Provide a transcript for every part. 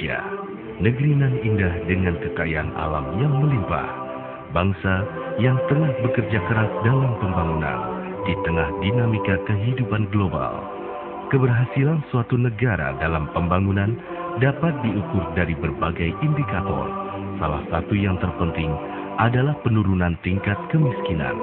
Indonesia, negeri nan indah dengan kekayaan alam yang melimpah, bangsa yang tengah bekerja keras dalam pembangunan di tengah dinamika kehidupan global. Keberhasilan suatu negara dalam pembangunan dapat diukur dari berbagai indikator. Salah satu yang terpenting adalah penurunan tingkat kemiskinan.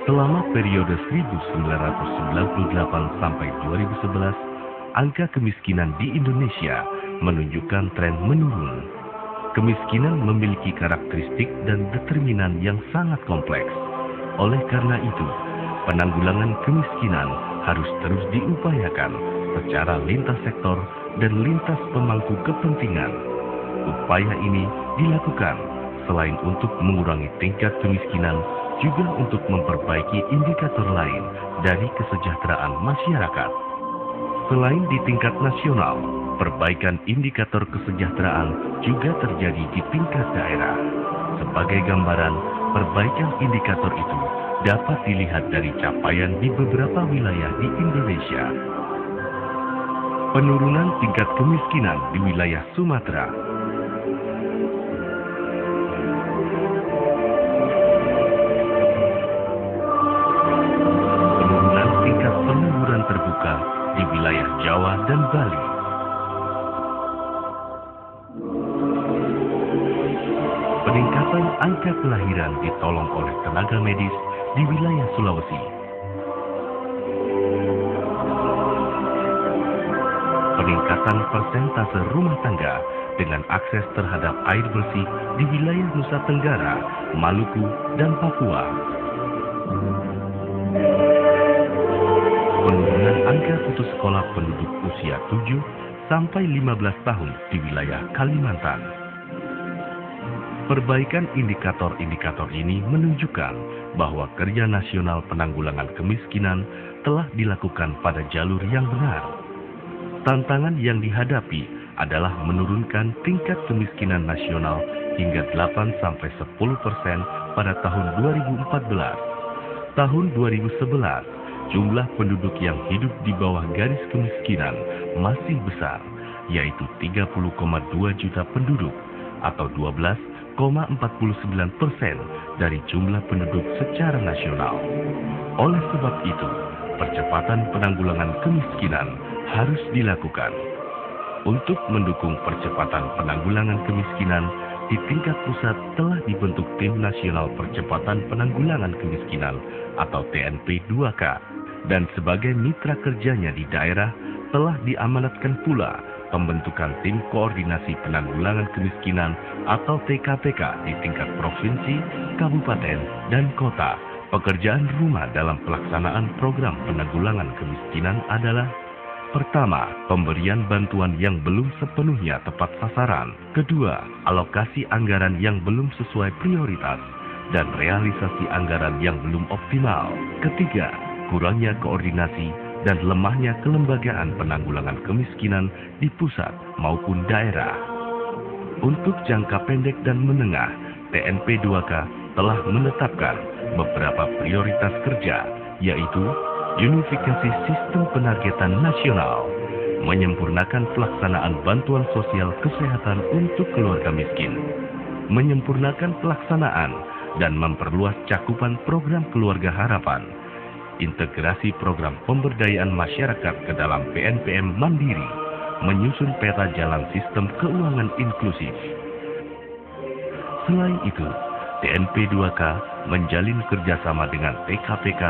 Selama periode 1998 sampai 2011, angka kemiskinan di Indonesia menunjukkan tren menurun. Kemiskinan memiliki karakteristik dan determinan yang sangat kompleks. Oleh karena itu, penanggulangan kemiskinan harus terus diupayakan secara lintas sektor dan lintas pemangku kepentingan. Upaya ini dilakukan selain untuk mengurangi tingkat kemiskinan, juga untuk memperbaiki indikator lain dari kesejahteraan masyarakat. Selain di tingkat nasional, perbaikan indikator kesejahteraan juga terjadi di tingkat daerah. Sebagai gambaran, perbaikan indikator itu dapat dilihat dari capaian di beberapa wilayah di Indonesia. Penurunan tingkat kemiskinan di wilayah Sumatera. Penurunan tingkat pengangguran terbuka di wilayah Jawa dan Bali. Peningkatan angka kelahiran ditolong oleh tenaga medis di wilayah Sulawesi. Peningkatan persentase rumah tangga dengan akses terhadap air bersih di wilayah Nusa Tenggara, Maluku, dan Papua. Penurunan angka putus sekolah penduduk usia 7 sampai 15 tahun di wilayah Kalimantan. Perbaikan indikator-indikator ini menunjukkan bahwa kerja nasional penanggulangan kemiskinan telah dilakukan pada jalur yang benar. Tantangan yang dihadapi adalah menurunkan tingkat kemiskinan nasional hingga 8-10% pada tahun 2014. Tahun 2011, jumlah penduduk yang hidup di bawah garis kemiskinan masih besar, yaitu 30,2 juta penduduk atau 12,49% dari jumlah penduduk secara nasional. Oleh sebab itu, percepatan penanggulangan kemiskinan harus dilakukan. Untuk mendukung percepatan penanggulangan kemiskinan, di tingkat pusat telah dibentuk Tim Nasional Percepatan Penanggulangan Kemiskinan atau TNP 2K, dan sebagai mitra kerjanya di daerah telah diamanatkan pula pembentukan Tim Koordinasi Penanggulangan Kemiskinan atau TKPK di tingkat provinsi, kabupaten, dan kota. Pekerjaan rumah dalam pelaksanaan program penanggulangan kemiskinan adalah: pertama, pemberian bantuan yang belum sepenuhnya tepat sasaran. Kedua, alokasi anggaran yang belum sesuai prioritas dan realisasi anggaran yang belum optimal. Ketiga, kurangnya koordinasi dan lemahnya kelembagaan penanggulangan kemiskinan di pusat maupun daerah. Untuk jangka pendek dan menengah, TNP 2K telah menetapkan beberapa prioritas kerja, yaitu unifikasi sistem penargetan nasional, menyempurnakan pelaksanaan bantuan sosial kesehatan untuk keluarga miskin, menyempurnakan pelaksanaan dan memperluas cakupan program keluarga harapan, integrasi program pemberdayaan masyarakat ke dalam PNPM mandiri, menyusun peta jalan sistem keuangan inklusif. Selain itu, TNP 2K menjalin kerjasama dengan TKPK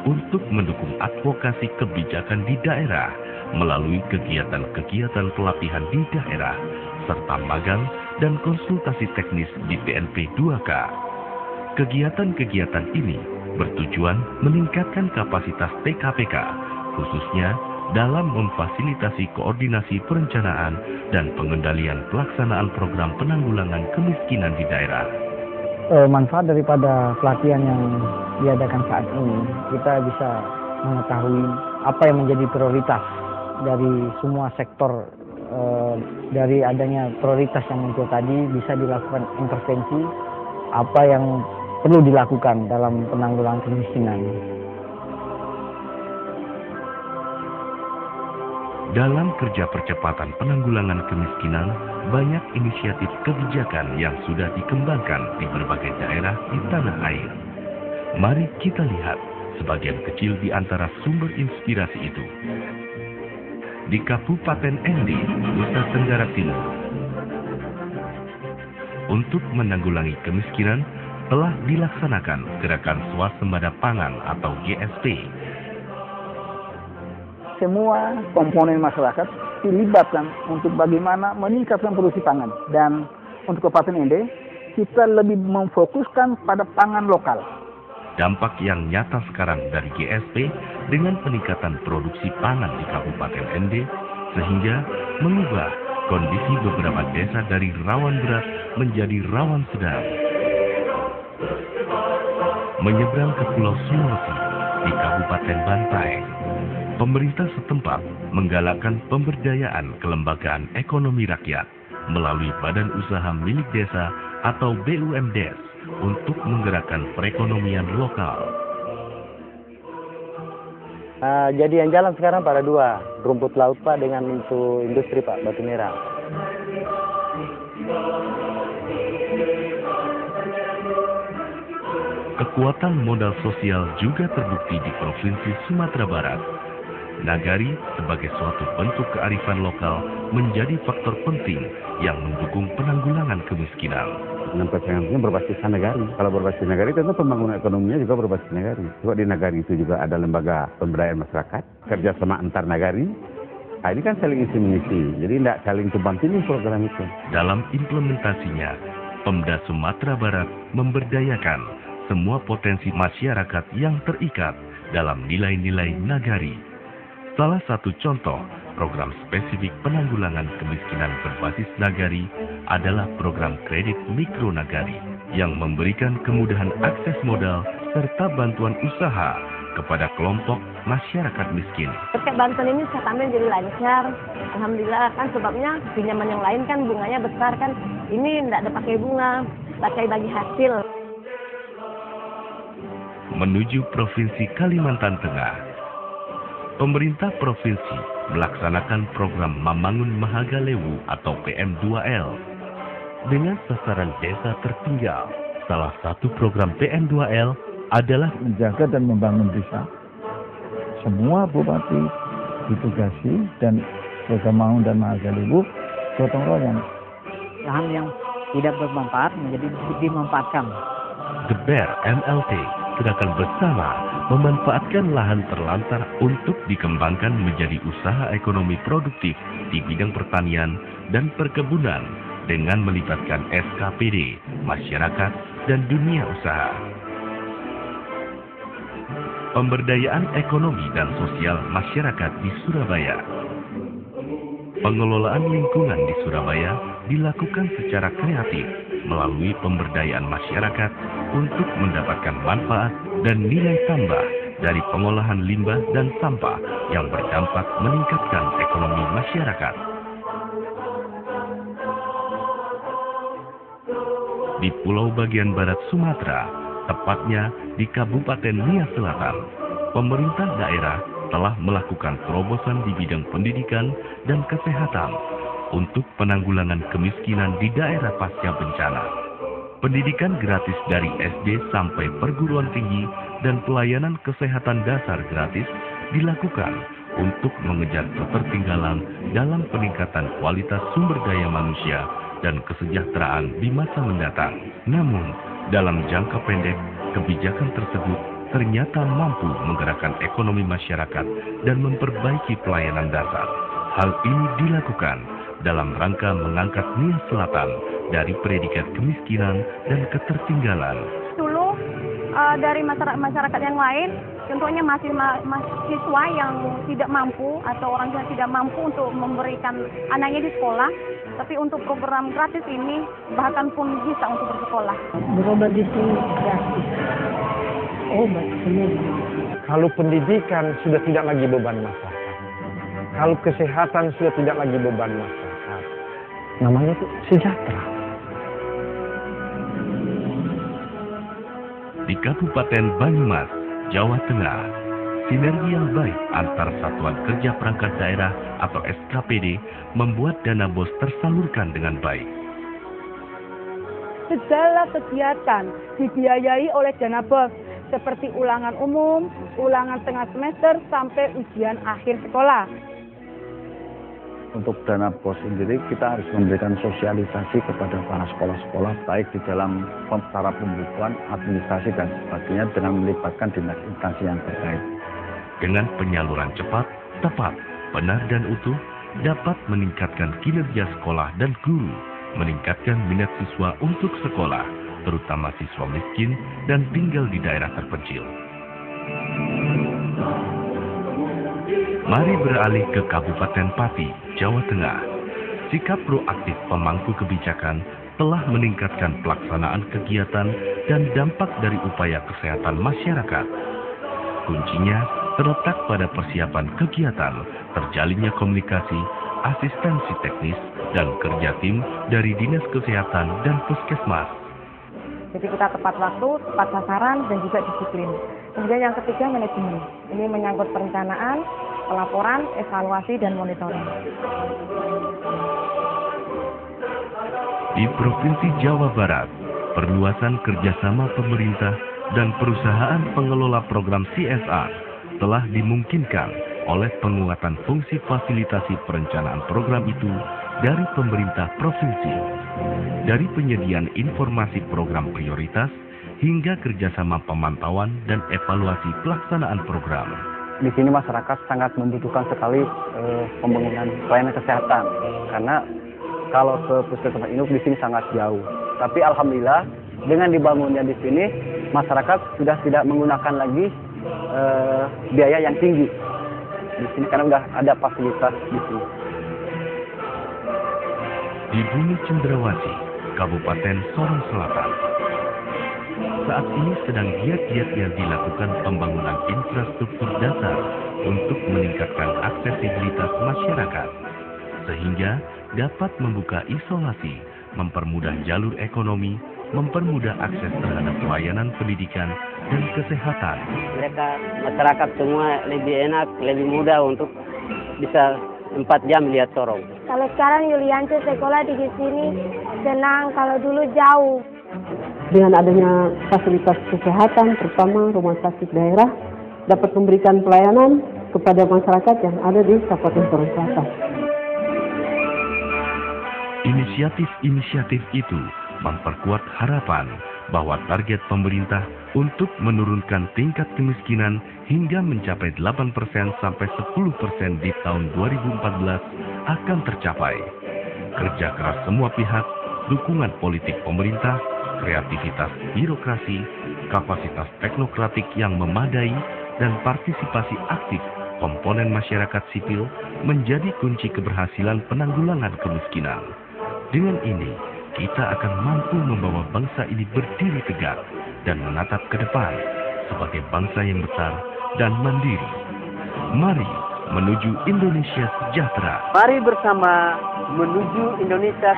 untuk mendukung advokasi kebijakan di daerah melalui kegiatan-kegiatan pelatihan di daerah, serta magang dan konsultasi teknis di TNP 2K. Kegiatan-kegiatan ini bertujuan meningkatkan kapasitas TKPK, khususnya dalam memfasilitasi koordinasi perencanaan dan pengendalian pelaksanaan program penanggulangan kemiskinan di daerah. Manfaat daripada pelatihan yang diadakan saat ini, kita bisa mengetahui apa yang menjadi prioritas dari semua sektor. Dari adanya prioritas yang muncul tadi, bisa dilakukan intervensi apa yang perlu dilakukan dalam penanggulangan kemiskinan. Dalam kerja percepatan penanggulangan kemiskinan, banyak inisiatif kebijakan yang sudah dikembangkan di berbagai daerah di tanah air. Mari kita lihat sebagian kecil di antara sumber inspirasi itu. Di Kabupaten Ende, Nusa Tenggara Timur, untuk menanggulangi kemiskinan, telah dilaksanakan gerakan swasembada pangan atau GSP. Semua komponen masyarakat dilibatkan untuk bagaimana meningkatkan produksi pangan. Dan untuk Kabupaten Ende, kita lebih memfokuskan pada pangan lokal. Dampak yang nyata sekarang dari GSP dengan peningkatan produksi pangan di Kabupaten Ende, sehingga mengubah kondisi beberapa desa dari rawan berat menjadi rawan sedang. Menyeberang ke Pulau Sulawesi di Kabupaten Bantaeng, pemerintah setempat menggalakkan pemberdayaan kelembagaan ekonomi rakyat melalui Badan Usaha Milik Desa atau BUMDes untuk menggerakkan perekonomian lokal. Jadi yang jalan sekarang pada dua, rumput laut Pak dengan untuk industri Pak, batu merah. Kekuatan modal sosial juga terbukti di Provinsi Sumatera Barat. Nagari sebagai suatu bentuk kearifan lokal menjadi faktor penting yang mendukung penanggulangan kemiskinan. Dan persaingannya berbasis nagari. Kalau berbasis nagari tentu pembangunan ekonominya juga berbasis nagari. Juga di nagari itu juga ada lembaga pemberdayaan masyarakat, kerjasama antar nagari. Nah, ini kan saling isi mengisi, jadi tidak saling tumpang tindih program itu. Dalam implementasinya, Pemda Sumatera Barat memberdayakan semua potensi masyarakat yang terikat dalam nilai-nilai nagari. Salah satu contoh program spesifik penanggulangan kemiskinan berbasis nagari adalah program kredit mikro nagari yang memberikan kemudahan akses modal serta bantuan usaha kepada kelompok masyarakat miskin. Terkait bantuan ini saya ambil jadi lancar. Alhamdulillah kan sebabnya pinjaman yang lain kan bunganya besar kan. Ini tidak ada pakai bunga, pakai bagi hasil. Menuju Provinsi Kalimantan Tengah, pemerintah provinsi melaksanakan program Membangun Mahagalewu atau PM2L dengan sasaran desa tertinggal. Salah satu program PM2L adalah menjaga dan membangun desa. Semua bupati ditugasi dan program Membangun dan Mahagalewu gotong royong. Lahan yang tidak bermanfaat menjadi dimanfaatkan. Geber MLT gerakan bersama memanfaatkan lahan terlantar untuk dikembangkan menjadi usaha ekonomi produktif di bidang pertanian dan perkebunan dengan melibatkan SKPD, masyarakat, dan dunia usaha. Pemberdayaan ekonomi dan sosial masyarakat di Surabaya. Pengelolaan lingkungan di Surabaya dilakukan secara kreatif melalui pemberdayaan masyarakat untuk mendapatkan manfaat dan nilai tambah dari pengolahan limbah dan sampah yang berdampak meningkatkan ekonomi masyarakat. Di pulau bagian barat Sumatera, tepatnya di Kabupaten Nias Selatan, pemerintah daerah telah melakukan terobosan di bidang pendidikan dan kesehatan untuk penanggulangan kemiskinan di daerah pasca bencana. Pendidikan gratis dari SD sampai perguruan tinggi dan pelayanan kesehatan dasar gratis dilakukan untuk mengejar ketertinggalan dalam peningkatan kualitas sumber daya manusia dan kesejahteraan di masa mendatang. Namun, dalam jangka pendek, kebijakan tersebut ternyata mampu menggerakkan ekonomi masyarakat dan memperbaiki pelayanan dasar. Hal ini dilakukan dalam rangka mengangkat Nias Selatan dari predikat kemiskinan dan ketertinggalan. Dulu dari masyarakat yang lain, contohnya mahasiswa yang tidak mampu atau orang yang tidak mampu untuk memberikan anaknya di sekolah, tapi untuk program gratis ini bahkan pun bisa untuk bersekolah. Berobat itu gratis. Obat semua. Kalau pendidikan sudah tidak lagi beban masyarakat, kalau kesehatan sudah tidak lagi beban masyarakat, namanya itu sejahtera. Di Kabupaten Banyumas, Jawa Tengah, Sinergi yang baik antar Satuan Kerja Perangkat Daerah atau SKPD membuat dana BOS tersalurkan dengan baik. Segala kegiatan dibiayai oleh dana BOS, seperti ulangan umum, ulangan tengah semester, sampai ujian akhir sekolah. Untuk dana BOS sendiri kita harus memberikan sosialisasi kepada para sekolah-sekolah baik di dalam cara pembukuan, administrasi dan sebagainya dengan melibatkan dinas instansi yang terkait. Dengan penyaluran cepat, tepat, benar dan utuh dapat meningkatkan kinerja sekolah dan guru, meningkatkan minat siswa untuk sekolah, terutama siswa miskin dan tinggal di daerah terpencil. Mari beralih ke Kabupaten Pati, Jawa Tengah. Sikap proaktif pemangku kebijakan telah meningkatkan pelaksanaan kegiatan dan dampak dari upaya kesehatan masyarakat. Kuncinya terletak pada persiapan kegiatan, terjalinnya komunikasi, asistensi teknis, dan kerja tim dari Dinas Kesehatan dan Puskesmas. Jadi kita tepat waktu, tepat sasaran, dan juga disiplin. Kemudian yang ketiga, manajemen. Ini menyangkut perencanaan, pelaporan, evaluasi, dan monitoring. Di Provinsi Jawa Barat, perluasan kerjasama pemerintah dan perusahaan pengelola program CSR telah dimungkinkan oleh penguatan fungsi fasilitasi perencanaan program itu dari pemerintah provinsi. Dari penyediaan informasi program prioritas hingga kerjasama pemantauan dan evaluasi pelaksanaan program. Di sini masyarakat sangat membutuhkan sekali pembangunan pelayanan kesehatan, karena kalau ke puskesmas induk di sini sangat jauh. Tapi alhamdulillah dengan dibangunnya di sini, masyarakat sudah tidak menggunakan lagi biaya yang tinggi di sini karena sudah ada fasilitas di sini. Di Bumi Cendrawasih, Kabupaten Sorong Selatan, saat ini sedang giat-giatnya dilakukan pembangunan infrastruktur dasar untuk meningkatkan aksesibilitas masyarakat, sehingga dapat membuka isolasi, mempermudah jalur ekonomi, mempermudah akses terhadap pelayanan pendidikan dan kesehatan. Masyarakat semua lebih enak, lebih mudah untuk bisa 4 jam lihat Sorong. Kalau sekarang Yulianto sekolah di sini senang, kalau dulu jauh. Dengan adanya fasilitas kesehatan, terutama rumah sakit daerah, dapat memberikan pelayanan kepada masyarakat yang ada di Kabupaten Sorong Selatan. Inisiatif-inisiatif itu memperkuat harapan bahwa target pemerintah untuk menurunkan tingkat kemiskinan hingga mencapai 8% sampai 10% di tahun 2014 akan tercapai. Kerja keras semua pihak, dukungan politik pemerintah, kreativitas birokrasi, kapasitas teknokratik yang memadai, dan partisipasi aktif komponen masyarakat sipil menjadi kunci keberhasilan penanggulangan kemiskinan. Dengan ini, kita akan mampu membawa bangsa ini berdiri tegak dan menatap ke depan sebagai bangsa yang besar dan mandiri. Mari menuju Indonesia sejahtera. Mari bersama menuju Indonesia